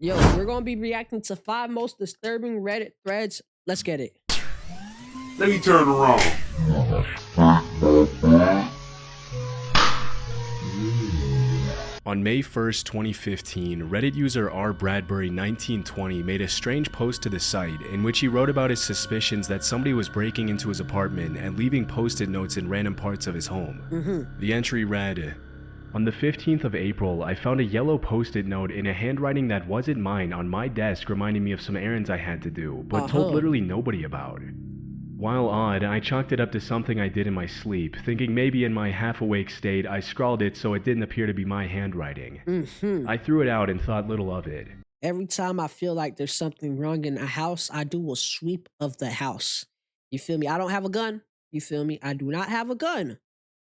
Yo, we're gonna be reacting to 5 most disturbing Reddit threads. Let's get it. Let me turn around. On May 1st, 2015, Reddit user r.bradbury1920 made a strange post to the site in which he wrote about his suspicions that somebody was breaking into his apartment and leaving post-it notes in random parts of his home. The entry read, "On the 15th of April, I found a yellow post-it note in a handwriting that wasn't mine on my desk reminding me of some errands I had to do, but told literally nobody about. While odd, I chalked it up to something I did in my sleep, thinking maybe in my half-awake state I scrawled it so it didn't appear to be my handwriting. I threw it out and thought little of it. Every time I feel like there's something wrong in a house, I do a sweep of the house. You feel me? I don't have a gun. You feel me? I do not have a gun,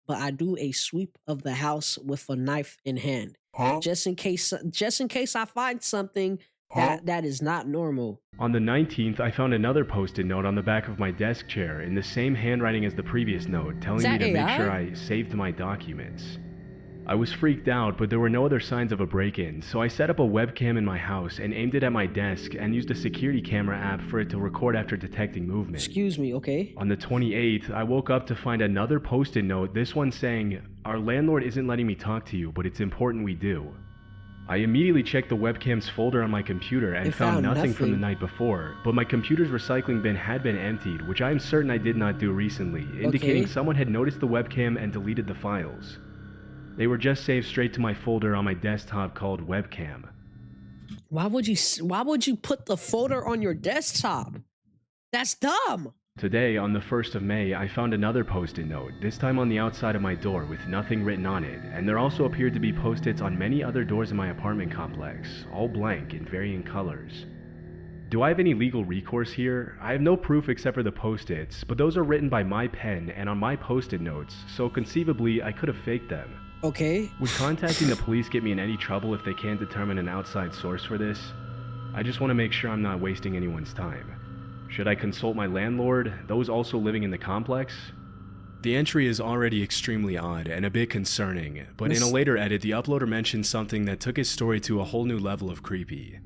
but I do a sweep of the house with a knife in hand, just in case I find something that is not normal." On the 19th, I found another post-it note on the back of my desk chair in the same handwriting as the previous note, telling me to make sure I saved my documents. I was freaked out, but there were no other signs of a break-in, so I set up a webcam in my house and aimed it at my desk and used a security camera app for it to record after detecting movement. Excuse me, okay? On the 28th, I woke up to find another post-it note, this one saying, "Our landlord isn't letting me talk to you, but it's important we do." I immediately checked the webcam's folder on my computer and found nothing from the night before, but my computer's recycling bin had been emptied, which I am certain I did not do recently, indicating someone had noticed the webcam and deleted the files. They were just saved straight to my folder on my desktop called webcam. Why would you put the folder on your desktop? That's dumb. Today, on the 1st of May, I found another post-it note, this time on the outside of my door with nothing written on it, and there also appeared to be post-its on many other doors in my apartment complex, all blank in varying colors. Do I have any legal recourse here? I have no proof except for the post-its, but those are written by my pen and on my post-it notes, so conceivably I could have faked them. Okay. Would contacting the police get me in any trouble if they can't determine an outside source for this? I just want to make sure I'm not wasting anyone's time. Should I consult my landlord, those also living in the complex? The entry is already extremely odd and a bit concerning, but in a later edit, the uploader mentioned something that took his story to a whole new level of creepy.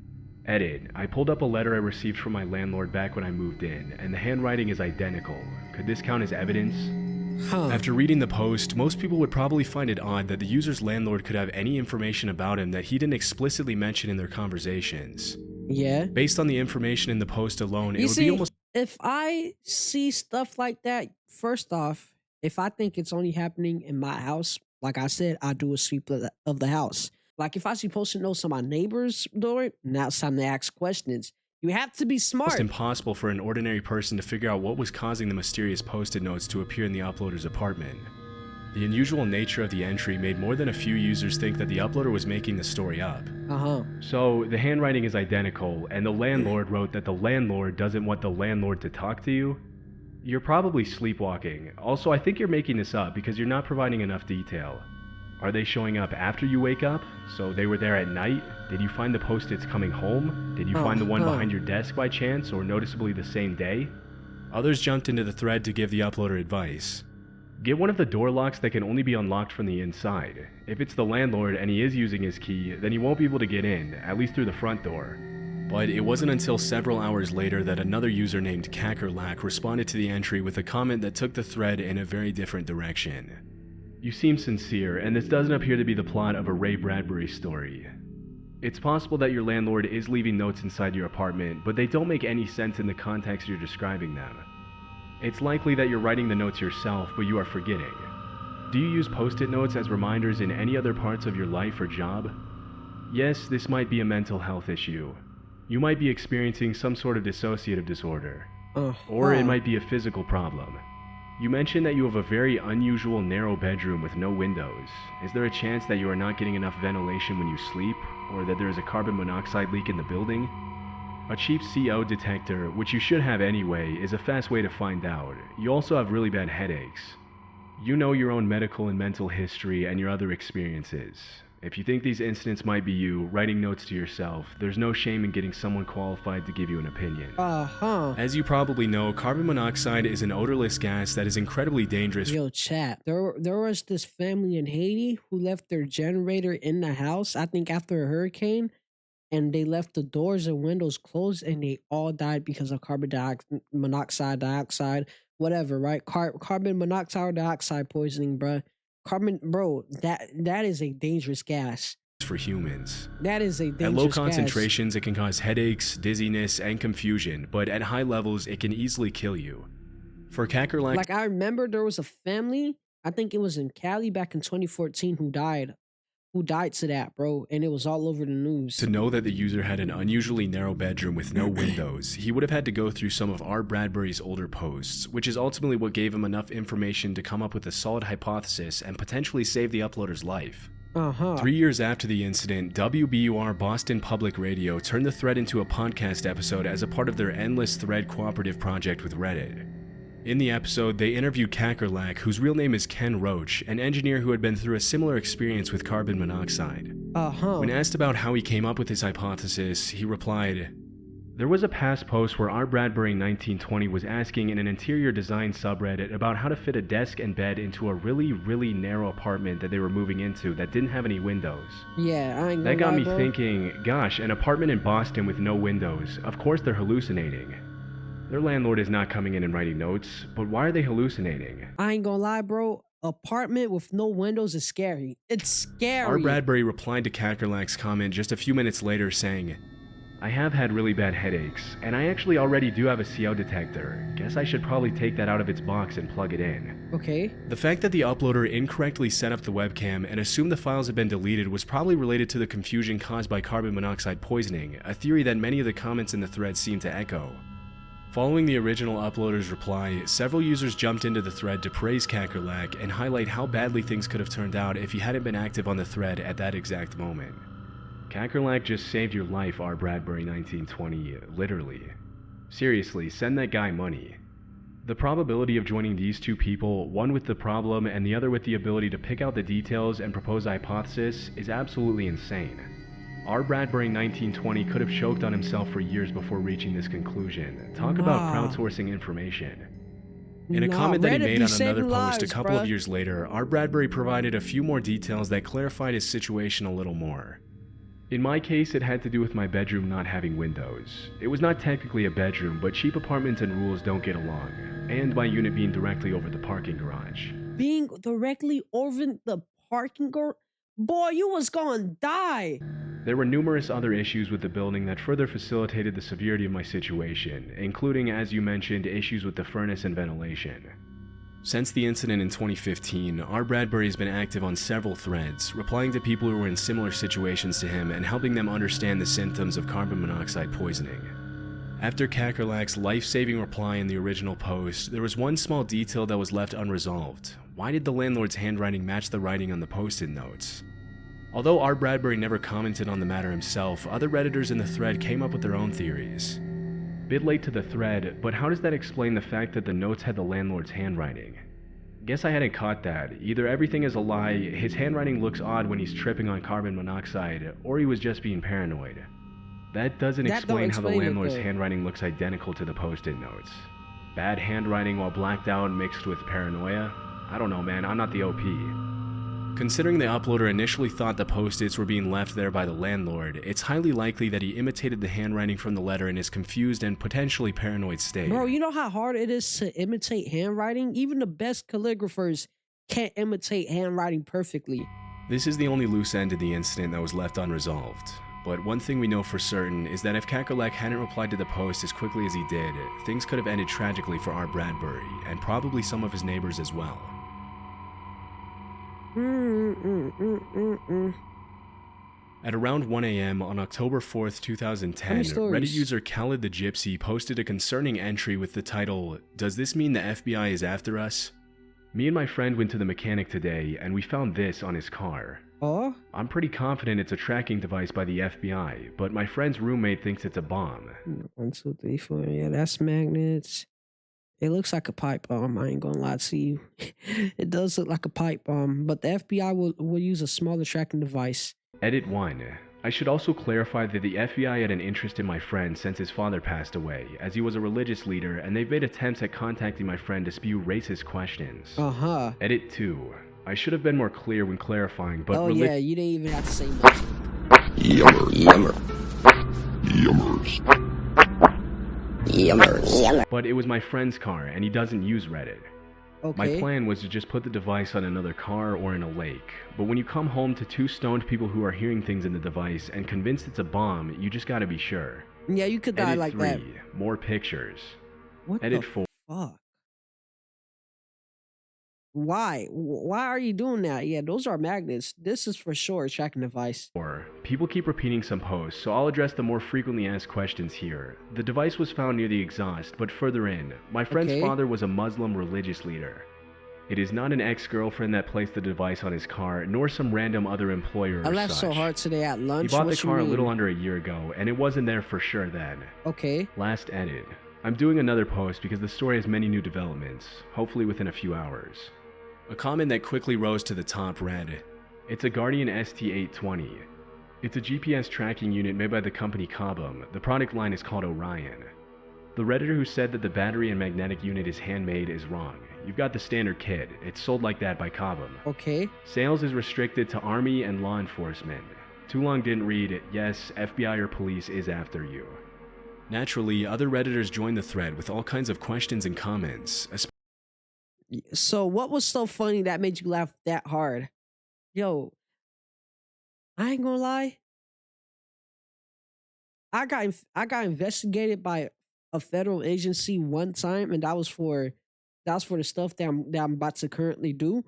Edit: I pulled up a letter I received from my landlord back when I moved in, and the handwriting is identical. Could this count as evidence? After reading the post, most people would probably find it odd that the user's landlord could have any information about him that he didn't explicitly mention in their conversations. Yeah. Based on the information in the post alone, it would be almost... If I see stuff like that, first off, if I think it's only happening in my house, like I said, I do a sweep of the house. Like if I see post-it notes on my neighbor's door, now it's time to ask questions. You have to be smart. It's impossible for an ordinary person to figure out what was causing the mysterious post-it notes to appear in the uploader's apartment. The unusual nature of the entry made more than a few users think that the uploader was making the story up. So, the handwriting is identical, and the landlord wrote that the landlord doesn't want the landlord to talk to you? You're probably sleepwalking. Also, I think you're making this up because you're not providing enough detail. Are they showing up after you wake up? So they were there at night? Did you find the post-its coming home? Did you find the one behind your desk by chance, or noticeably the same day? Others jumped into the thread to give the uploader advice. Get one of the door locks that can only be unlocked from the inside. If it's the landlord and he is using his key, then he won't be able to get in, at least through the front door. But it wasn't until several hours later that another user named Kakerlak responded to the entry with a comment that took the thread in a very different direction. You seem sincere, and this doesn't appear to be the plot of a Ray Bradbury story. It's possible that your landlord is leaving notes inside your apartment, but they don't make any sense in the context you're describing them. It's likely that you're writing the notes yourself, but you are forgetting. Do you use post-it notes as reminders in any other parts of your life or job? Yes, this might be a mental health issue. You might be experiencing some sort of dissociative disorder. Or it might be a physical problem. You mentioned that you have a very unusual narrow bedroom with no windows. Is there a chance that you are not getting enough ventilation when you sleep, or that there is a carbon monoxide leak in the building? A cheap CO detector, which you should have anyway, is a fast way to find out. You also have really bad headaches. You know your own medical and mental history and your other experiences. If you think these incidents might be you, writing notes to yourself, there's no shame in getting someone qualified to give you an opinion. As you probably know, carbon monoxide is an odorless gas that is incredibly dangerous. Yo, chat, there was this family in Haiti who left their generator in the house, I think after a hurricane, and they left the doors and windows closed, and they all died because of monoxide, dioxide, whatever, right? Carbon monoxide or dioxide poisoning, bruh. Bro, that is a dangerous gas. For humans. That is a dangerous At low gas. concentrations, it can cause headaches, dizziness, and confusion, but at high levels, it can easily kill you. For Kakerlak, Like, I remember there was a family, I think it was in Cali back in 2014, who died to that, bro, and it was all over the news. To know that the user had an unusually narrow bedroom with no windows, he would have had to go through some of R. Bradbury's older posts, which is ultimately what gave him enough information to come up with a solid hypothesis and potentially save the uploader's life. 3 years after the incident, WBUR Boston Public Radio turned the thread into a podcast episode as a part of their Endless Thread cooperative project with Reddit. In the episode, they interviewed Kakerlak, whose real name is Ken Roach, an engineer who had been through a similar experience with carbon monoxide. When asked about how he came up with his hypothesis, he replied, "There was a past post where R. Bradbury 1920 was asking in an interior design subreddit about how to fit a desk and bed into a really narrow apartment that they were moving into that didn't have any windows. Yeah, I ain't gonna That got lie, me bro. thinking, gosh, an apartment in Boston with no windows, of course they're hallucinating. Their landlord is not coming in and writing notes, but why are they hallucinating?" I ain't gonna lie, bro. Apartment with no windows is scary. It's scary. R. Bradbury replied to Kakerlak's comment just a few minutes later saying, "I have had really bad headaches, and I actually already do have a CO detector. Guess I should probably take that out of its box and plug it in." Okay. The fact that the uploader incorrectly set up the webcam and assumed the files had been deleted was probably related to the confusion caused by carbon monoxide poisoning, a theory that many of the comments in the thread seem to echo. Following the original uploader's reply, several users jumped into the thread to praise Kakerlak and highlight how badly things could have turned out if he hadn't been active on the thread at that exact moment. Kakerlak just saved your life, R. Bradbury 1920, literally. Seriously, send that guy money. The probability of joining these two people, one with the problem and the other with the ability to pick out the details and propose a hypothesis, is absolutely insane. R. Bradbury 1920 could have choked on himself for years before reaching this conclusion. Talk about crowdsourcing information. In a comment that he made on another post a couple of years later, R. Bradbury provided a few more details that clarified his situation a little more. "In my case, it had to do with my bedroom not having windows. It was not technically a bedroom, but cheap apartments and rules don't get along, and my unit being directly over the parking garage." Being directly over the parking garage? Boy, you was gonna die. There were numerous other issues with the building that further facilitated the severity of my situation, including, as you mentioned, issues with the furnace and ventilation. Since the incident in 2015, R. Bradbury has been active on several threads, replying to people who were in similar situations to him and helping them understand the symptoms of carbon monoxide poisoning. After Kakerlak's life-saving reply in the original post, there was one small detail that was left unresolved. Why did the landlord's handwriting match the writing on the post-it notes? Although R. Bradbury never commented on the matter himself, other Redditors in the thread came up with their own theories. Bit late to the thread, but how does that explain the fact that the notes had the landlord's handwriting? Guess I hadn't caught that. Either everything is a lie, his handwriting looks odd when he's tripping on carbon monoxide, or he was just being paranoid. That doesn't explain how the landlord's handwriting looks identical to the post-it notes. Bad handwriting while blacked out mixed with paranoia? I don't know, man, I'm not the OP. Considering the uploader initially thought the post-its were being left there by the landlord, it's highly likely that he imitated the handwriting from the letter in his confused and potentially paranoid state. Bro, you know how hard it is to imitate handwriting? Even the best calligraphers can't imitate handwriting perfectly. This is the only loose end in the incident that was left unresolved. But one thing we know for certain is that if Kakerlak hadn't replied to the post as quickly as he did, things could have ended tragically for R. Bradbury, and probably some of his neighbors as well. At around 1 a.m. on October 4th, 2010, Reddit user Khaled the Gypsy posted a concerning entry with the title, "Does this mean the FBI is after us? Me and my friend went to the mechanic today, and we found this on his car. Oh? I'm pretty confident it's a tracking device by the FBI, but my friend's roommate thinks it's a bomb." 1, 2, 3, 4. Yeah, that's magnets. It looks like a pipe bomb. I ain't gonna lie to you. It does look like a pipe bomb, but the FBI will use a smaller tracking device. Edit 1. I should also clarify that the FBI had an interest in my friend since his father passed away, as he was a religious leader, and they've made attempts at contacting my friend to spew racist questions. Edit 2. I should have been more clear when clarifying, but yeah, you didn't even have to say much. Yummer. But it was my friend's car, and he doesn't use Reddit. My Okay. plan was to just put the device on another car or in a lake. But when you come home to two stoned people who are hearing things in the device and convinced it's a bomb, you just gotta be sure. Yeah, you could die Edit like 3. that. More pictures. What Edit the 4. fuck? Why? Why are you doing that? Yeah, those are magnets. This is for sure a tracking device. People keep repeating some posts, so I'll address the more frequently asked questions here. The device was found near the exhaust, but further in. My friend's Okay. father was a Muslim religious leader. It is not an ex-girlfriend that placed the device on his car, nor some random other employer or I laughed so such. hard today at He lunch. bought the What you car a mean? little under a year ago, and it wasn't there for sure then. Okay. Last edit. I'm doing another post because the story has many new developments, hopefully within a few hours. A comment that quickly rose to the top read, "It's a Guardian ST820. It's a GPS tracking unit made by the company Cobham. The product line is called Orion." The Redditor who said that the battery and magnetic unit is handmade is wrong. You've got the standard kit. It's sold like that by Cobham. Okay. Sales is restricted to Army and law enforcement. Too long didn't read, yes, FBI or police is after you. Naturally, other Redditors joined the thread with all kinds of questions and comments. So what was so funny that made you laugh that hard? Yo, I ain't gonna lie. I got investigated by a federal agency one time, and that was for the stuff that I'm about to currently do.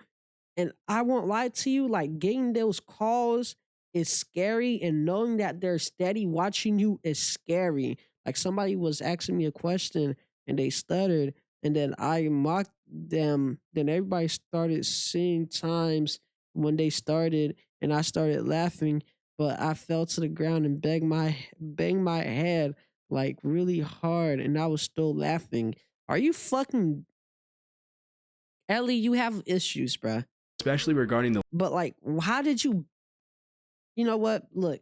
And I won't lie to you, like getting those calls is scary, and knowing that they're steady watching you is scary. Like somebody was asking me a question and they stuttered, and then I mocked them. Then everybody started seeing times when they started, and I started laughing, but I fell to the ground and banged my head like really hard, and I was still laughing. Are you fucking Ellie? You have issues, bruh. Especially regarding the But like, how did you? You know what? Look,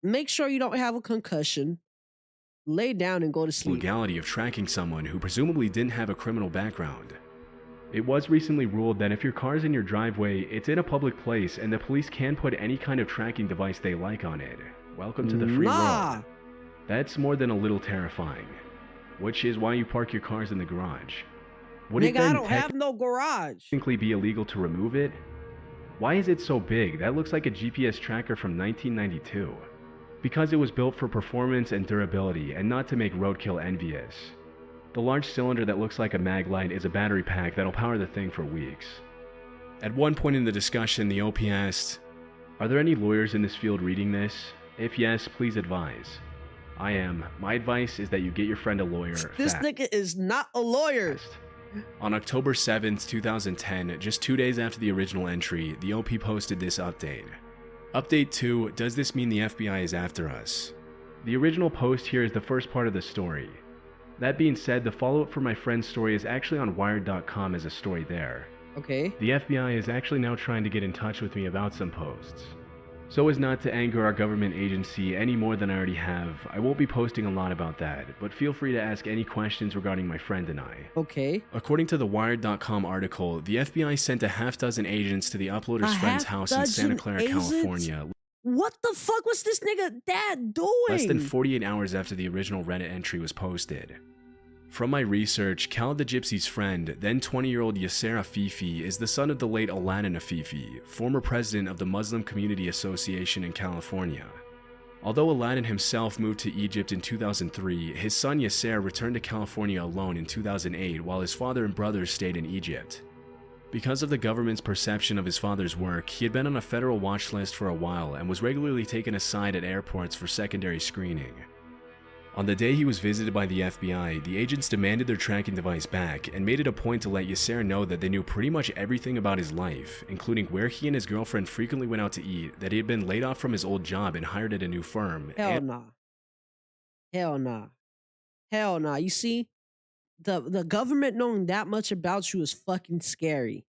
make sure you don't have a concussion. Lay down and go to sleep. legality of tracking someone who presumably didn't have a criminal background. It was recently ruled that if your car's in your driveway, it's in a public place, and the police can put any kind of tracking device they like on it. Welcome to the free world. That's more than a little terrifying. Which is why you park your cars in the garage. Would it Nigga, I then don't have no garage. technically be illegal to remove it? Why is it so big? That looks like a GPS tracker from 1992. Because it was built for performance and durability, and not to make roadkill envious. The large cylinder that looks like a mag light is a battery pack that'll power the thing for weeks. At one point in the discussion, the OP asked, "Are there any lawyers in this field reading this? If yes, please advise." I am. My advice is that you get your friend a lawyer. This nigga is not a lawyer. On October 7th, 2010, just 2 days after the original entry, the OP posted this update. Update 2, does this mean the FBI is after us? The original post here is the first part of the story. That being said, the follow-up for my friend's story is actually on Wired.com as a story there. Okay. The FBI is actually now trying to get in touch with me about some posts. So as not to anger our government agency any more than I already have, I won't be posting a lot about that, but feel free to ask any questions regarding my friend and I. Okay. According to the Wired.com article, the FBI sent a half-dozen agents to the uploader's friend's house in Santa Clara, California. What the fuck was this nigga dad doing? Less than 48 hours after the original Reddit entry was posted. From my research, Khaled the Gypsy's friend, then 20-year-old Yasser Afifi, is the son of the late Aladdin Afifi, former president of the Muslim Community Association in California. Although Aladdin himself moved to Egypt in 2003, his son Yasser returned to California alone in 2008 while his father and brothers stayed in Egypt. Because of the government's perception of his father's work, he had been on a federal watch list for a while and was regularly taken aside at airports for secondary screening. On the day he was visited by the FBI, the agents demanded their tracking device back and made it a point to let Yasser know that they knew pretty much everything about his life, including where he and his girlfriend frequently went out to eat, that he had been laid off from his old job and hired at a new firm. Hell nah. Hell nah. Hell nah. You see, the government knowing that much about you is fucking scary.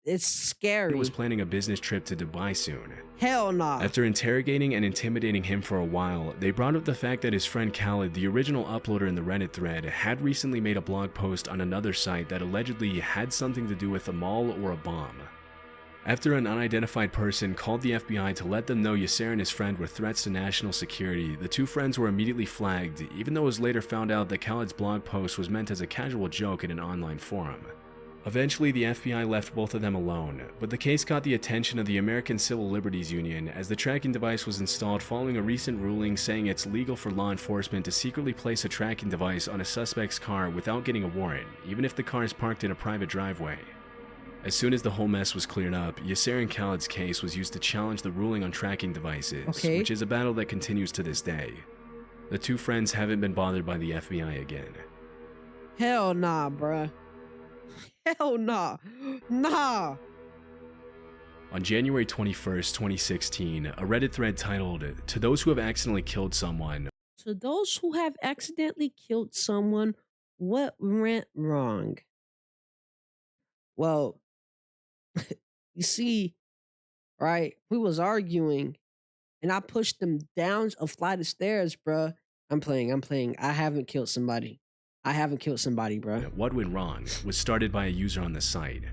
It's scary. He was planning a business trip to Dubai soon. Hell nah. After interrogating and intimidating him for a while, they brought up the fact that his friend Khaled, the original uploader in the Reddit thread, had recently made a blog post on another site that allegedly had something to do with a mall or a bomb. After an unidentified person called the FBI to let them know Yasser and his friend were threats to national security, the two friends were immediately flagged, even though it was later found out that Khaled's blog post was meant as a casual joke in an online forum. Eventually, the FBI left both of them alone, but the case caught the attention of the American Civil Liberties Union as the tracking device was installed following a recent ruling saying it's legal for law enforcement to secretly place a tracking device on a suspect's car without getting a warrant, even if the car is parked in a private driveway. As soon as the whole mess was cleared up, Yasser and Khaled's case was used to challenge the ruling on tracking devices, which is a battle that continues to this day. The two friends haven't been bothered by the FBI again. Hell nah, bruh. Hell nah. Nah. On January 21st, 2016, a Reddit thread titled, "To those who have accidentally killed someone." To those who have accidentally killed someone, what went wrong? Well, you see, right? We was arguing, and I pushed them down a flight of stairs, bruh. I'm playing. I haven't killed somebody, bruh. What went wrong was started by a user on the site.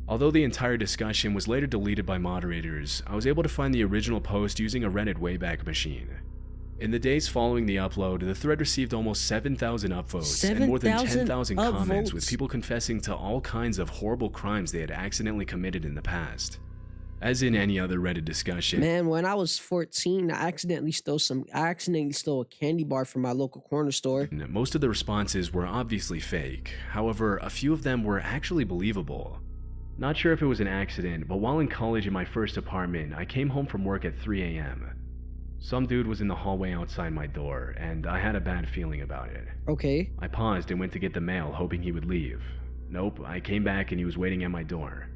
Although the entire discussion was later deleted by moderators, I was able to find the original post using a Reddit Wayback Machine. In the days following the upload, the thread received almost 7,000 upvotes and more than 10,000 comments, with people confessing to all kinds of horrible crimes they had accidentally committed in the past. As in any other Reddit discussion, man, when I was 14, I accidentally stole a candy bar from my local corner store. Most of the responses were obviously fake. However, a few of them were actually believable. Not sure if it was an accident, but while in college in my first apartment, I came home from work at 3 a.m. Some dude was in the hallway outside my door, and I had a bad feeling about it. Okay. I paused and went to get the mail, hoping he would leave. Nope, I came back and he was waiting at my door.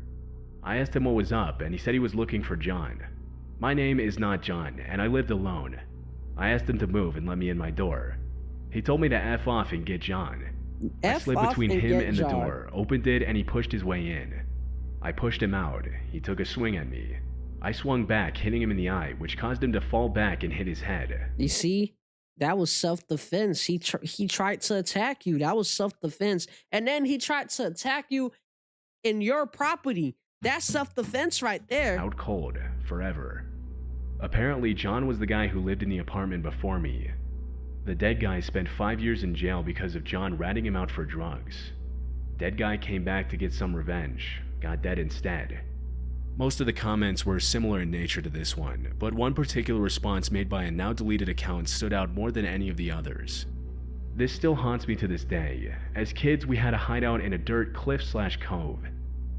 I asked him what was up, and he said he was looking for John. My name is not John, and I lived alone. I asked him to move and let me in my door. He told me to F off and get John. I slid between him and the door, opened it, and he pushed his way in. I pushed him out. He took a swing at me. I swung back, hitting him in the eye, which caused him to fall back and hit his head. You see, that was self-defense. He tried to attack you. That was self-defense. And then he tried to attack you in your property. That's self-defense right there. Out cold, forever. Apparently, John was the guy who lived in the apartment before me. The dead guy spent 5 years in jail because of John ratting him out for drugs. Dead guy came back to get some revenge, got dead instead. Most of the comments were similar in nature to this one, but one particular response made by a now deleted account stood out more than any of the others. This still haunts me to this day. As kids, we had a hideout in a dirt cliff/cove.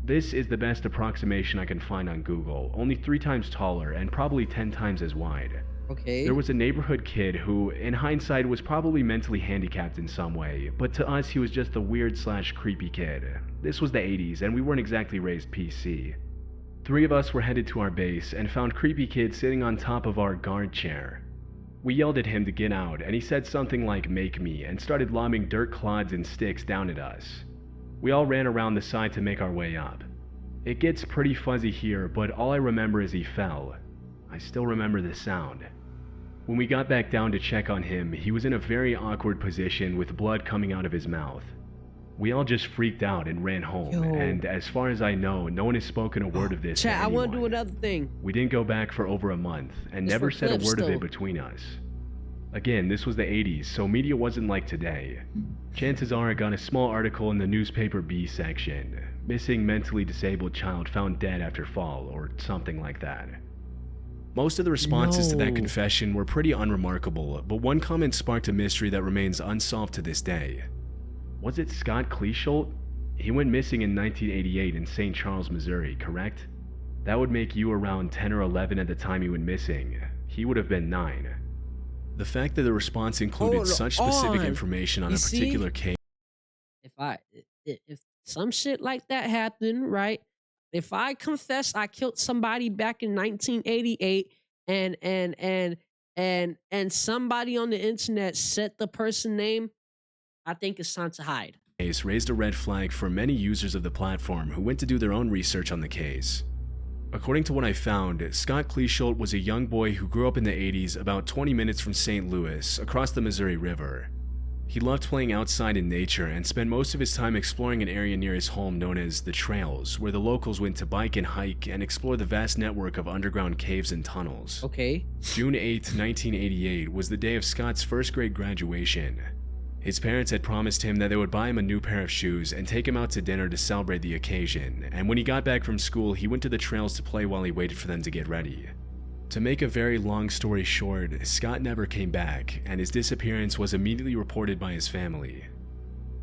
This is the best approximation I can find on Google, only 3 times taller and probably 10 times as wide. Okay. There was a neighborhood kid who, in hindsight, was probably mentally handicapped in some way, but to us he was just a weird/creepy kid. This was the 80s and we weren't exactly raised PC. 3 of us were headed to our base and found creepy kid sitting on top of our guard chair. We yelled at him to get out, and he said something like "make me" and started lobbing dirt clods and sticks down at us. We all ran around the side to make our way up. It gets pretty fuzzy here, but all I remember is he fell. I still remember the sound. When we got back down to check on him, he was in a very awkward position with blood coming out of his mouth. We all just freaked out and ran home, and as far as I know, no one has spoken a word of this to anyone. I want to do another thing. We didn't go back for over a month, and never said a word of it between us. Again, this was the 80s, so media wasn't like today. Chances are I got a small article in the newspaper B section. Missing mentally disabled child found dead after fall, or something like that. Most of the responses to that confession were pretty unremarkable, but one comment sparked a mystery that remains unsolved to this day. Was it Scott Kleesholt? He went missing in 1988 in St. Charles, Missouri, correct? That would make you around 10 or 11 at the time he went missing. He would have been 9. The fact that the response included such specific information on a particular case. If some shit like that happened, right? If I confess I killed somebody back in 1988 and somebody on the internet said the person name, I think it's time to hide. Case raised a red flag for many users of the platform who went to do their own research on the case. According to what I found, Scott Kleesholt was a young boy who grew up in the 80s about 20 minutes from St. Louis, across the Missouri River. He loved playing outside in nature and spent most of his time exploring an area near his home known as the Trails, where the locals went to bike and hike and explore the vast network of underground caves and tunnels. Okay. June 8, 1988 was the day of Scott's first grade graduation. His parents had promised him that they would buy him a new pair of shoes and take him out to dinner to celebrate the occasion, and when he got back from school, he went to the Trails to play while he waited for them to get ready. To make a very long story short, Scott never came back, and his disappearance was immediately reported by his family.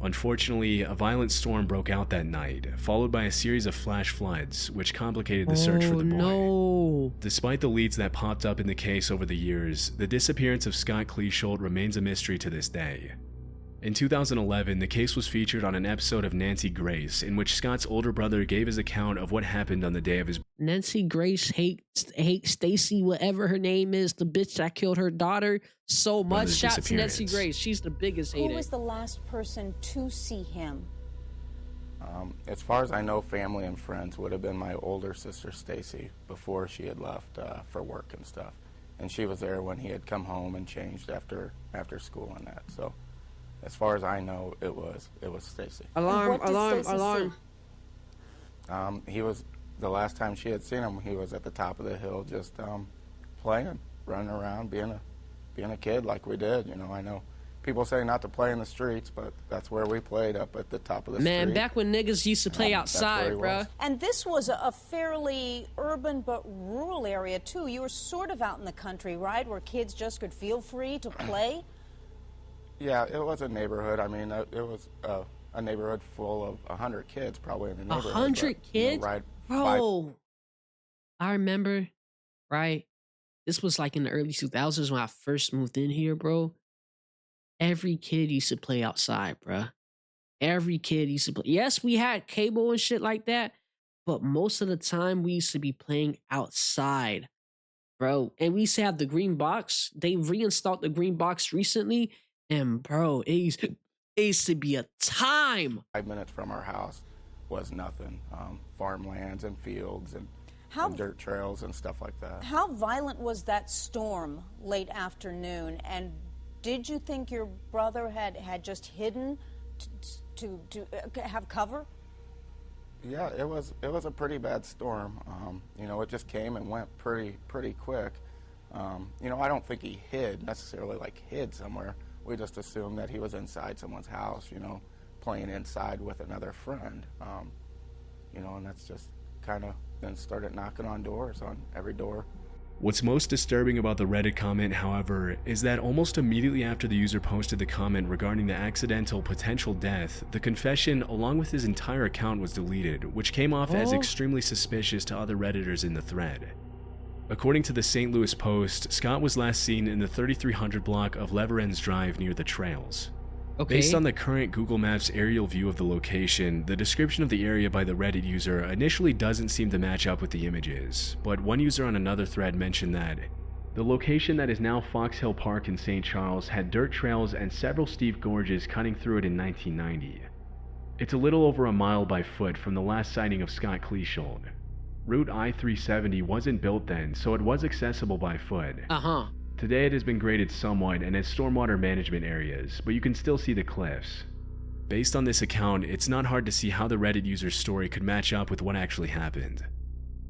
Unfortunately, a violent storm broke out that night, followed by a series of flash floods, which complicated the search for the boy. No. Despite the leads that popped up in the case over the years, the disappearance of Scott Cleesholt remains a mystery to this day. In 2011, the case was featured on an episode of Nancy Grace, in which Scott's older brother gave his account of what happened on the day of his Nancy Grace hate Stacy, whatever her name is, the bitch that killed her daughter so much. brother's Shout to Nancy disappearance. Grace. She's the biggest Who hater. was the last person to see him? As far as I know, family and friends would have been my older sister Stacy before she had left for work and stuff, and she was there when he had come home and changed after school and that. So, as far as I know, it was Stacy. Alarm! What did Alarm! Stacy Alarm! He was the last time she had seen him. He was at the top of the hill, just playing, running around, being a kid like we did. You know, I know people say not to play in the streets, but that's where we played, up at the top of the street. Man, back when niggas used to play That's where outside, he bruh. was. And this was a fairly urban but rural area, too. You were sort of out in the country, right, where kids just could feel free to play? Yeah, it was a neighborhood. I mean, it was a neighborhood full of 100 kids probably in the neighborhood. 100 but, kids? right, Bro, I remember, right? This was like in the early 2000s when I first moved in here, bro. Every kid used to play outside, bruh. Every kid used to play. Yes, we had cable and shit like that, but most of the time we used to be playing outside, bro. And we used to have the green box. They reinstalled the green box recently, and bro, it used to be a time. 5 minutes from our house was nothing. Farmlands and fields and dirt trails and stuff like that. How violent was that storm late afternoon? And did you think your brother had just hidden to have cover? Yeah, it was a pretty bad storm. You know, it just came and went pretty quick. You know, I don't think he hid somewhere. We just assumed that he was inside someone's house, you know, playing inside with another friend. You know, and that's just kind of then started knocking on doors, on every door. What's most disturbing about the Reddit comment, however, is that almost immediately after the user posted the comment regarding the accidental potential death, the confession along with his entire account was deleted, which came off as extremely suspicious to other Redditors in the thread. According to the St. Louis Post, Scott was last seen in the 3300 block of Leverens Drive near the Trails. Okay. Based on the current Google Maps aerial view of the location, the description of the area by the Reddit user initially doesn't seem to match up with the images, but one user on another thread mentioned that the location that is now Fox Hill Park in St. Charles had dirt trails and several steep gorges cutting through it in 1990. It's a little over a mile by foot from the last sighting of Scott Cleesholt. Route I-370 wasn't built then, so it was accessible by foot. Today it has been graded somewhat and has stormwater management areas, but you can still see the cliffs. Based on this account, it's not hard to see how the Reddit user's story could match up with what actually happened.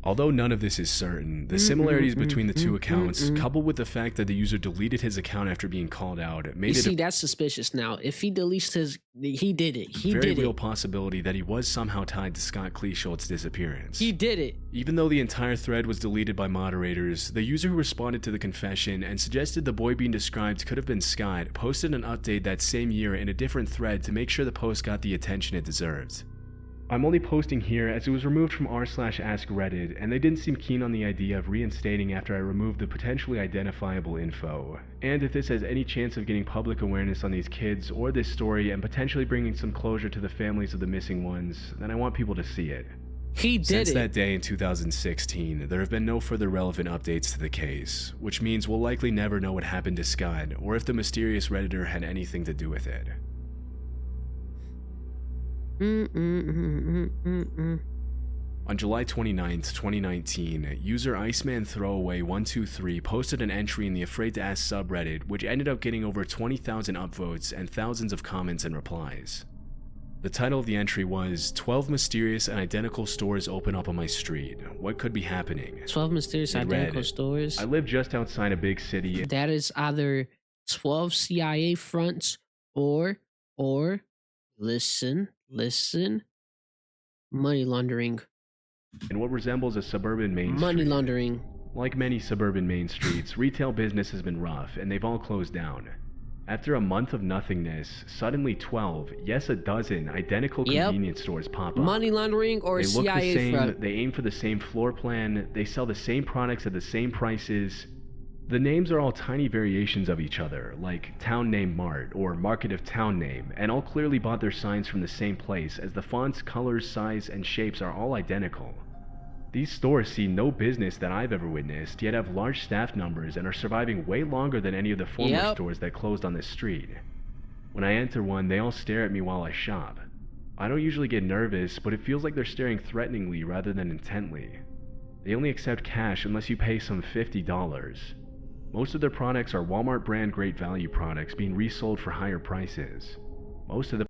Although none of this is certain, the similarities between the two accounts, coupled with the fact that the user deleted his account after being called out, made You it see, that's suspicious now. If he deletes his, he did it. He very did real it. possibility that he was somehow tied to Scott Cleesholt's disappearance. He did it. Even though the entire thread was deleted by moderators, the user who responded to the confession and suggested the boy being described could have been Scott posted an update that same year in a different thread to make sure the post got the attention it deserved. I'm only posting here as it was removed from r/askreddit, and they didn't seem keen on the idea of reinstating after I removed the potentially identifiable info. And if this has any chance of getting public awareness on these kids or this story and potentially bringing some closure to the families of the missing ones, then I want people to see it. He did Since it. that day in 2016, there have been no further relevant updates to the case, which means we'll likely never know what happened to Scott or if the mysterious Redditor had anything to do with it. On July 29th, 2019, user Iceman Throwaway 123 posted an entry in the Afraid to Ask subreddit, which ended up getting over 20,000 upvotes and thousands of comments and replies. The title of the entry was 12 mysterious and identical stores open up on my street. What could be happening? 12 mysterious It identical read, stores. I live just outside a big city. That is either 12 CIA fronts or listen, money laundering. In what resembles a suburban main street. Money laundering. Like many suburban main streets, retail business has been rough, and they've all closed down. After a month of nothingness, suddenly 12, yes a dozen, identical convenience stores pop up. Money laundering or they look CIA the same, front. They aim for the same floor plan, they sell the same products at the same prices. The names are all tiny variations of each other, like Town Name Mart or Market of Town Name, and all clearly bought their signs from the same place, as the fonts, colors, size, and shapes are all identical. These stores see no business that I've ever witnessed, yet have large staff numbers and are surviving way longer than any of the former stores that closed on this street. When I enter one, they all stare at me while I shop. I don't usually get nervous, but it feels like they're staring threateningly rather than intently. They only accept cash unless you pay some $50. Most of their products are Walmart brand great value products being resold for higher prices. Most of the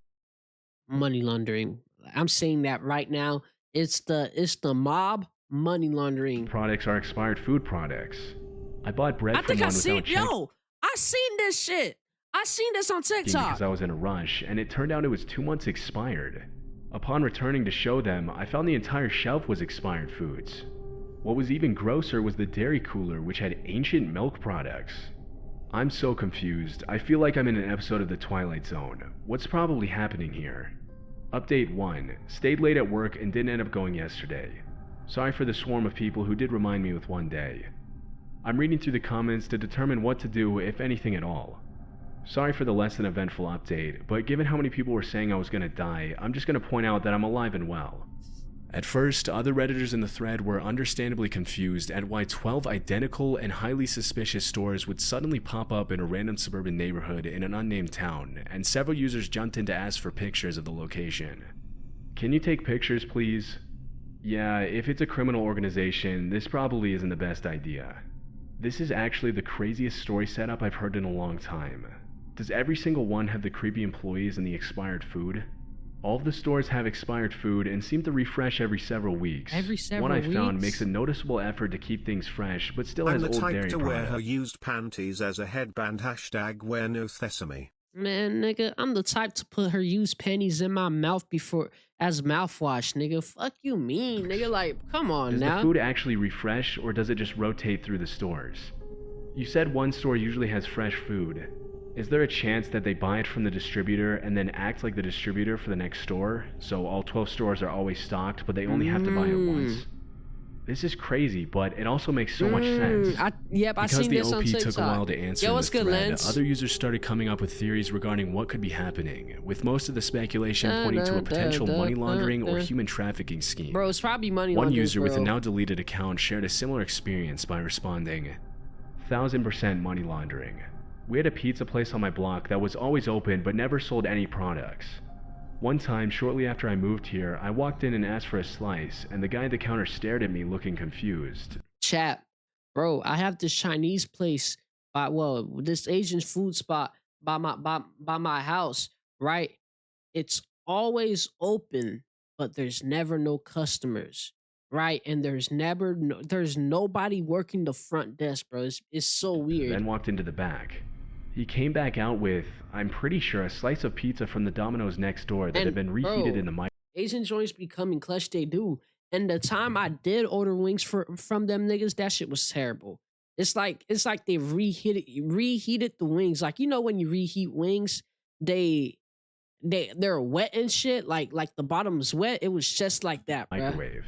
money laundering. I'm saying that right now. It's the mob money laundering. products are expired food products. I bought bread I from think one I seen without checking I seen this shit. I seen this on TikTok. because I was in a rush, and it turned out it was 2 months expired. Upon returning to show them, I found the entire shelf was expired foods. What was even grosser was the dairy cooler, which had ancient milk products. I'm so confused. I feel like I'm in an episode of The Twilight Zone. What's probably happening here? Update 1. Stayed late at work and didn't end up going yesterday. Sorry for the swarm of people who did remind me with one day. I'm reading through the comments to determine what to do, if anything at all. Sorry for the less than eventful update, but given how many people were saying I was gonna die, I'm just gonna point out that I'm alive and well. At first, other Redditors in the thread were understandably confused at why 12 identical and highly suspicious stores would suddenly pop up in a random suburban neighborhood in an unnamed town, and several users jumped in to ask for pictures of the location. Can you take pictures, please? Yeah, if it's a criminal organization, this probably isn't the best idea. This is actually the craziest story setup I've heard in a long time. Does every single one have the creepy employees and the expired food? All of the stores have expired food and seem to refresh every several weeks. One I found makes a noticeable effort to keep things fresh, but still has I'm the old type dairy to wear her products. used panties as a headband. # wear no sesame. Man, nigga, I'm the type to put her used pennies in my mouth before as mouthwash, nigga. Fuck you mean, nigga? Like, come on Does now. the food actually refresh, or does it just rotate through the stores? You said one store usually has fresh food. Is there a chance that they buy it from the distributor and then act like the distributor for the next store? So all 12 stores are always stocked, but they only have to buy it once? This is crazy, but it also makes so much sense. I seen this on TikTok. Because the OP took a while to answer Yo, in what's the good, thread, Lance? other users started coming up with theories regarding what could be happening, with most of the speculation pointing to a potential money laundering or human trafficking scheme. Bro, it's probably money One laundering. user with a bro. now deleted account shared a similar experience by responding, 1000% money laundering. We had a pizza place on my block that was always open but never sold any products. One time, shortly after I moved here, I walked in and asked for a slice, and the guy at the counter stared at me looking confused. Chat, bro, I have this Chinese place this Asian food spot by my house, right? It's always open, but there's never no customers, right? And there's nobody working the front desk, bro. It's so weird. Then walked into the back. He came back out with, I'm pretty sure, a slice of pizza from the Domino's next door that had been reheated in the microwave. Asian joints becoming clutch, they do. And the time I did order wings from them niggas, that shit was terrible. It's like they reheated the wings. Like, you know, when you reheat wings, they're wet and shit. Like the bottom's wet. It was just like that, bro. Microwave.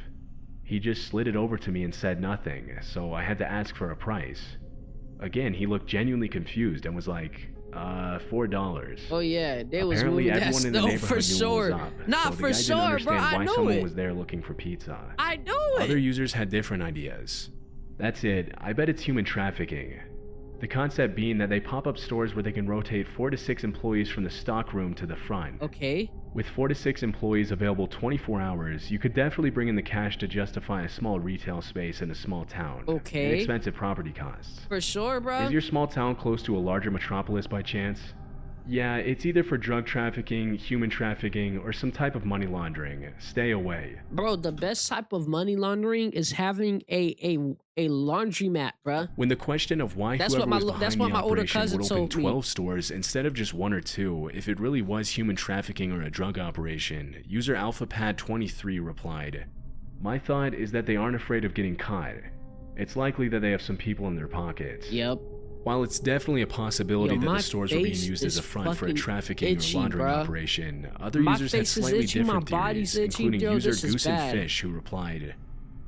He just slid it over to me and said nothing, so I had to ask for a price. Again, he looked genuinely confused and was like, $4. Oh yeah, they was Apparently moving that everyone in the snow neighborhood for knew sure. what was up, Nah, so the for guy didn't sure, bro. understand I why know someone it. was there looking for pizza. I know it. Other users had different ideas. That's it. I bet it's human trafficking. The concept being that they pop up stores where they can rotate 4 to 6 employees from the stock room to the front. Okay. With 4 to 6 employees available 24 hours, you could definitely bring in the cash to justify a small retail space in a small town. Okay. And expensive property costs. For sure, bro. Is your small town close to a larger metropolis by chance? Yeah, it's either for drug trafficking, human trafficking, or some type of money laundering. Stay away. Bro, the best type of money laundering is having a laundromat, bro. When the question of why whoever was behind the operation would open 12 stores instead of just 1 or 2, if it really was human trafficking or a drug operation, user AlphaPad23 replied, "My thought is that they aren't afraid of getting caught. It's likely that they have some people in their pockets." Yep. While it's definitely a possibility that the stores were being used as a front for a trafficking itchy, or laundering bruh. operation, other users had slightly different theories, including user Goose and Fish, who replied,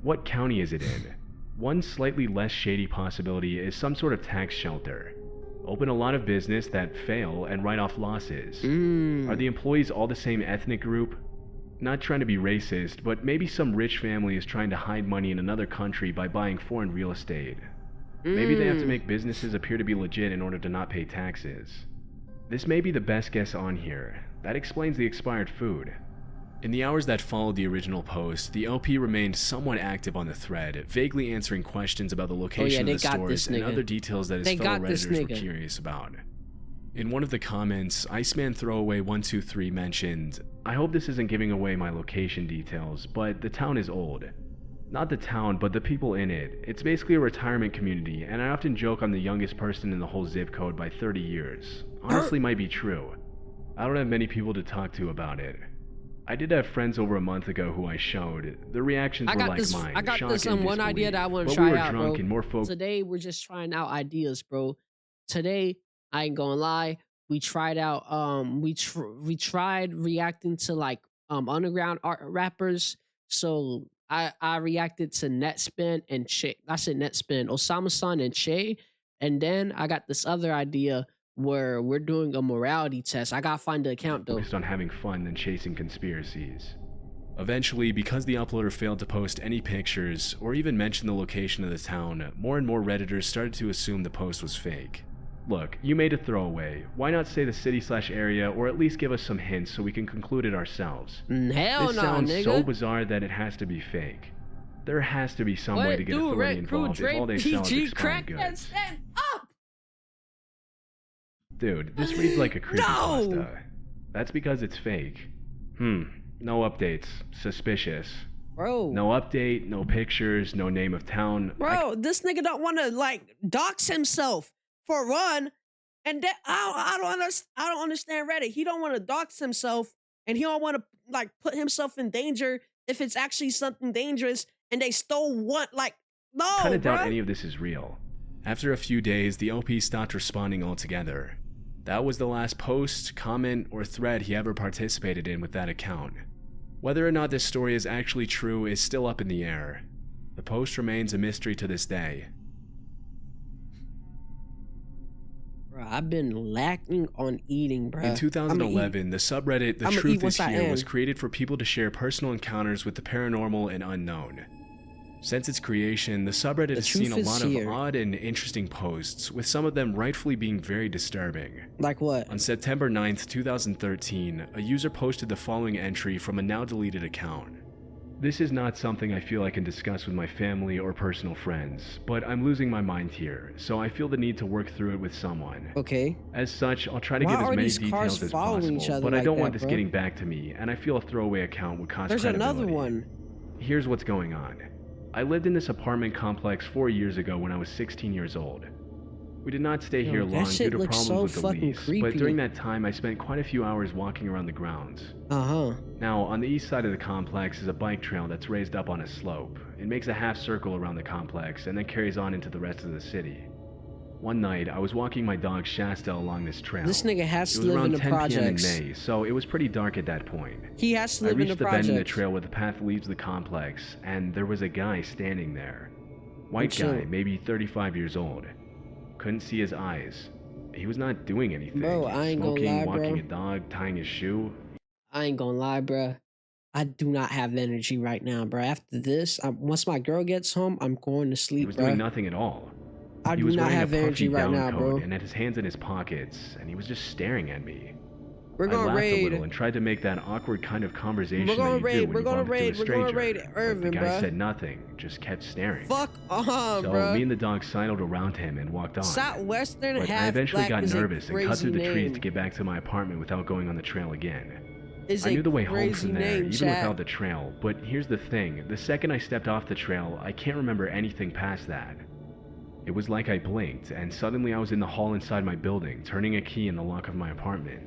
"What county is it in? One slightly less shady possibility is some sort of tax shelter. Open a lot of business that fail and write off losses. Are the employees all the same ethnic group? Not trying to be racist, but maybe some rich family is trying to hide money in another country by buying foreign real estate. Maybe they have to make businesses appear to be legit in order to not pay taxes. This may be the best guess on here. That explains the expired food." In the hours that followed the original post, the LP remained somewhat active on the thread, vaguely answering questions about the location of the stores and other details that his fellow Redditors were curious about. In one of the comments, Iceman Throwaway 123 mentioned, "I hope this isn't giving away my location details, but the town is old. Not the town, but the people in it. It's basically a retirement community, and I often joke I'm the youngest person in the whole zip code by 30 years. Honestly might be true. I don't have many people to talk to about it. I did have friends over a month ago who I showed. The reactions were like mine. I got shock this and one idea that I want to but we try were out, drunk bro. and more folk. Today we're just trying out ideas, bro. Today, I ain't gonna lie, we tried out we tried reacting to like underground art rappers. So I reacted to Netspin and Che. I said Netspin, Osama-san and Che. And then I got this other idea where we're doing a morality test. I gotta find the account though. Focused on having fun than chasing conspiracies. Eventually, because the uploader failed to post any pictures or even mention the location of the town, more and more Redditors started to assume the post was fake. Look, you made a throwaway. Why not say the city/area or at least give us some hints so we can conclude it ourselves? Hell this no, sounds nigga. so bizarre that it has to be fake. There has to be some way to get authority involved if all they sell is expired goods. Up! Dude, this reads like a creepypasta. That's because it's fake. No updates. Suspicious. Bro. No update, no pictures, no name of town. Bro, this nigga don't want to like dox himself for one, and that I don't understand Reddit. He don't want to dox himself, and he don't want to like put himself in danger if it's actually something dangerous, and they stole what like no. I kind of doubt any of this is real. After a few days, the LP stopped responding altogether. That was the last post, comment, or thread he ever participated in with that account. Whether or not this story is actually true is still up in the air. The post remains a mystery to this day. Bro, I've been lacking on eating, bro. In 2011, the subreddit The Truth Is Here was created for people to share personal encounters with the paranormal and unknown. Since its creation, the subreddit has seen a lot of odd and interesting posts, with some of them rightfully being very disturbing. Like what? On September 9th, 2013, a user posted the following entry from a now deleted account. "This is not something I feel I can discuss with my family or personal friends, but I'm losing my mind here, so I feel the need to work through it with someone. Okay. As such, I'll try to give as many details as possible, but I don't want this getting back to me, and I feel a throwaway account would cause credibility. There's another one. Here's what's going on. I lived in this apartment complex 4 years ago when I was 16 years old. We did not stay here long due to problems with the lease, but during that time I spent quite a few hours walking around the grounds. Now, on the east side of the complex is a bike trail that's raised up on a slope. It makes a half circle around the complex and then carries on into the rest of the city. One night, I was walking my dog Shasta along this trail. This nigga has to live in the projects. It was around 10 p.m. in May, so it was pretty dark at that point. He has to live in the projects. I reached the bend in the trail where the path leaves the complex, and there was a guy standing there. White guy, maybe 35 years old. Couldn't see his eyes. He was not doing anything. Bro, I ain't gonna lie, bro. Walking a dog, tying his shoe. I ain't gonna lie, bro. I do not have energy right now, bro. After this, once my girl gets home, I'm going to sleep, He was doing nothing at all. I He do was not wearing a have energy puffy right down now, coat bro. and had his hands in his pockets, and he was just staring at me. We're I gonna laughed a little raid. and tried to make that awkward kind of conversation We're that gonna you do raid. when We're you gonna bump into a raid. We're gonna stranger. raid But the Irvin, guy bruh. said nothing, just kept staring. Fuck on, So bruh. me and the dog sidled around him and walked on. Southwestern But I half eventually black got is nervous a and cut crazy through the trees name. to get back to my apartment without going on the trail again. Is I a knew the way home crazy from there, name, even chat. without the trail, but here's the thing, the second I stepped off the trail, I can't remember anything past that. It was like I blinked, and suddenly I was in the hall inside my building, turning a key in the lock of my apartment.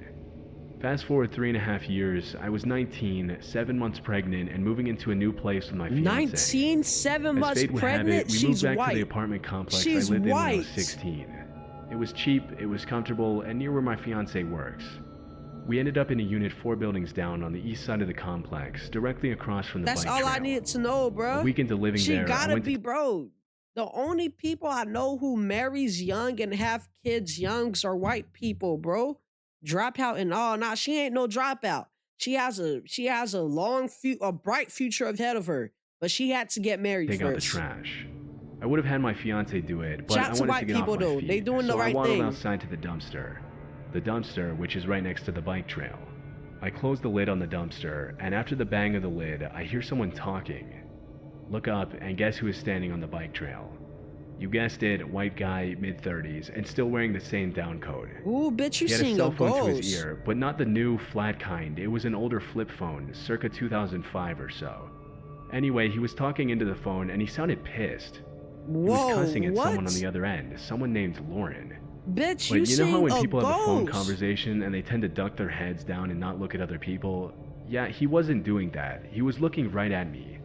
Fast forward 3.5 years, I was 19, 7 months pregnant, and moving into a new place with my fiance. 19, 7 As months fate would have pregnant. it, we She's moved back white. to the apartment complex She's I lived in when I white. was 16. It was cheap, it was comfortable, and near where my fiance works. We ended up in a unit 4 buildings down on the east side of the complex, directly across from the That's bike all trail. I needed to know, bro. A week into living She there, I gotta went be, to bro. The only people I know who marries young and have kids youngs are white people, bro. Dropout and all. Nah, she ain't no dropout. She has a a bright future ahead of her, but she had to get married take out the first. trash. I would have had my fiance do it, but Shout I out to wanted white to get people, off my though. feet, They doing the so I right waddled thing. outside to the dumpster. The dumpster, which is right next to the bike trail. I closed the lid on the dumpster, and after the bang of the lid, I hear someone talking. Look up, and guess who is standing on the bike trail? You guessed it, white guy, mid-30s, and still wearing the same down coat. Ooh, bitch, you He had a seeing cell a phone to his ghost. ear, but not the new, flat kind. It was an older flip phone, circa 2005 or so. Anyway, he was talking into the phone, and he sounded pissed. He was Whoa, cussing at what? someone on the other end, someone named Lauren. Bitch, But you know how seeing when a people have a phone ghost. conversation and they tend to duck their heads down and not look at other people? Yeah, he wasn't doing that. He was looking right at me.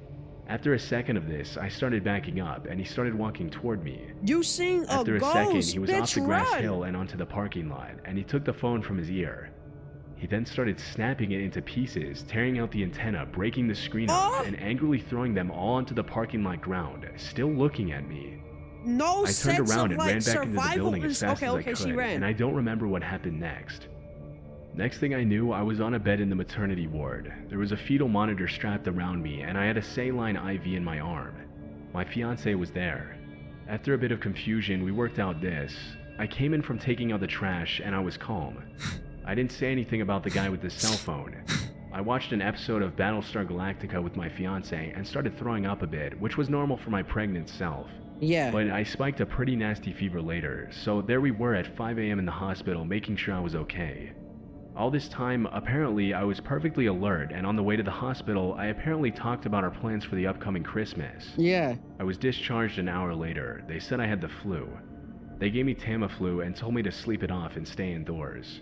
After a second of this, I started backing up, and he started walking toward me. You seeing a After a ghost, second, he was bitch, off the grass run. hill and onto the parking lot, and he took the phone from his ear. He then started snapping it into pieces, tearing out the antenna, breaking the screen off, and angrily throwing them all onto the parking lot ground, still looking at me. No I turned sense around of and like ran back into the survival. building as fast as I Okay, she could, ran. and I don't remember what happened next. Next thing I knew, I was on a bed in the maternity ward. There was a fetal monitor strapped around me, and I had a saline IV in my arm. My fiance was there. After a bit of confusion, we worked out this. I came in from taking out the trash, and I was calm. I didn't say anything about the guy with the cell phone. I watched an episode of Battlestar Galactica with my fiance and started throwing up a bit, which was normal for my pregnant self. Yeah. But I spiked a pretty nasty fever later, so there we were at 5 a.m. in the hospital making sure I was okay. All this time, apparently, I was perfectly alert, and on the way to the hospital, I apparently talked about our plans for the upcoming Christmas. Yeah. I was discharged an hour later. They said I had the flu. They gave me Tamiflu and told me to sleep it off and stay indoors.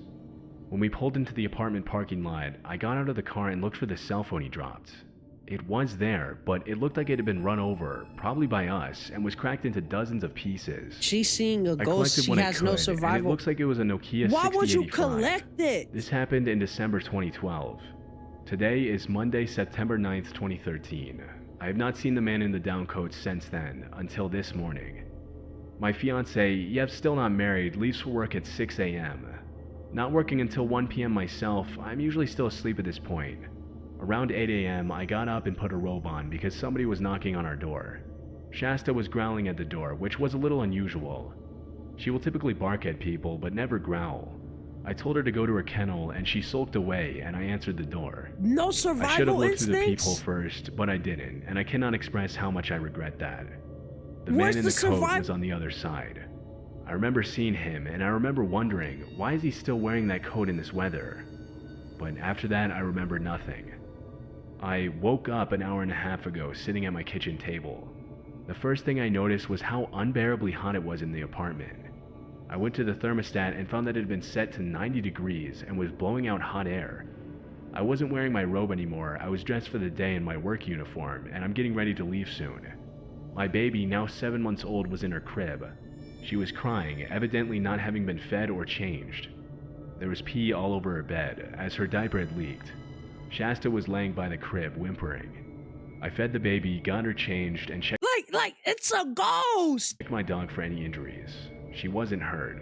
When we pulled into the apartment parking lot, I got out of the car and looked for the cell phone he dropped. It was there, but it looked like it had been run over, probably by us, and was cracked into dozens of pieces. She's seeing a I ghost. collected She what I has could, no and it survival. looks like it was a Nokia Why would you 6085. collect it? This happened in December 2012. Today is Monday, September 9th, 2013. I have not seen the man in the down coat since then, until this morning. My fiance, yep, still not married, leaves for work at 6 a.m. Not working until 1 p.m. myself, I'm usually still asleep at this point. Around 8 a.m., I got up and put a robe on because somebody was knocking on our door. Shasta was growling at the door, which was a little unusual. She will typically bark at people, but never growl. I told her to go to her kennel, and she sulked away, and I answered the door. No I should have survival looked through the instincts? peephole first, but I didn't, and I cannot express how much I regret that. The Where's man in the the coat surviv- was on the other side. I remember seeing him, and I remember wondering, why is he still wearing that coat in this weather? But after that, I remember nothing. I woke up an hour and a half ago, sitting at my kitchen table. The first thing I noticed was how unbearably hot it was in the apartment. I went to the thermostat and found that it had been set to 90 degrees and was blowing out hot air. I wasn't wearing my robe anymore. I was dressed for the day in my work uniform, and I'm getting ready to leave soon. My baby, now 7 months old, was in her crib. She was crying, evidently not having been fed or changed. There was pee all over her bed, as her diaper had leaked. Shasta was laying by the crib, whimpering. I fed the baby, got her changed, and checked Like, it's a ghost! my dog for any injuries. She wasn't hurt.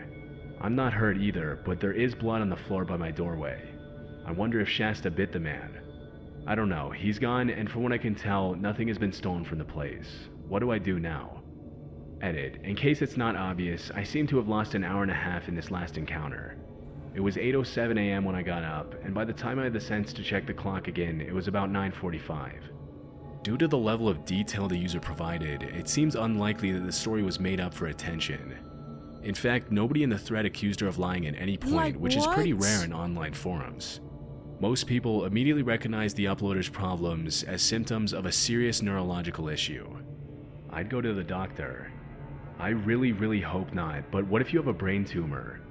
I'm not hurt either, but there is blood on the floor by my doorway. I wonder if Shasta bit the man. I don't know. He's gone, and from what I can tell, nothing has been stolen from the place. What do I do now? Edit. In case it's not obvious, I seem to have lost an hour and a half in this last encounter. It was 8:07 a.m. when I got up, and by the time I had the sense to check the clock again, it was about 9:45. Due to the level of detail the user provided, it seems unlikely that the story was made up for attention. In fact, nobody in the thread accused her of lying at any point, Like which is pretty what? rare in online forums. Most people immediately recognize the uploader's problems as symptoms of a serious neurological issue. I'd go to the doctor. I really hope not, but what if you have a brain tumor?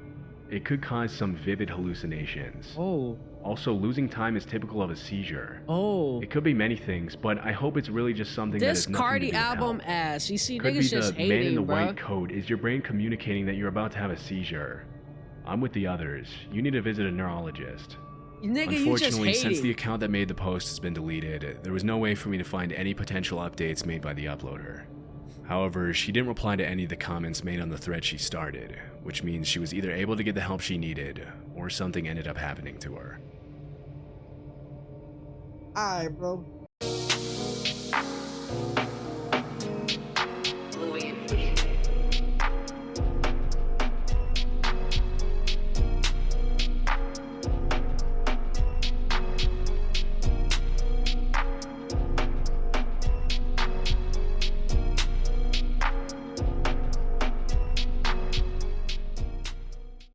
It could cause some vivid hallucinations. Oh. Also, losing time is typical of a seizure. Oh. It could be many things, but I hope it's really just something that This has nothing to Cardi do with album health. ass. You see, Could be niggas just the man in the hating, bro. white coat. Is your brain communicating that you're about to have a seizure? I'm with the others. You need to visit a neurologist. Nigga, you just Unfortunately, since the hating. account that made the post has been deleted, there was no way for me to find any potential updates made by the uploader. However, she didn't reply to any of the comments made on the thread she started, which means she was either able to get the help she needed, or something ended up happening to her. Alright, bro.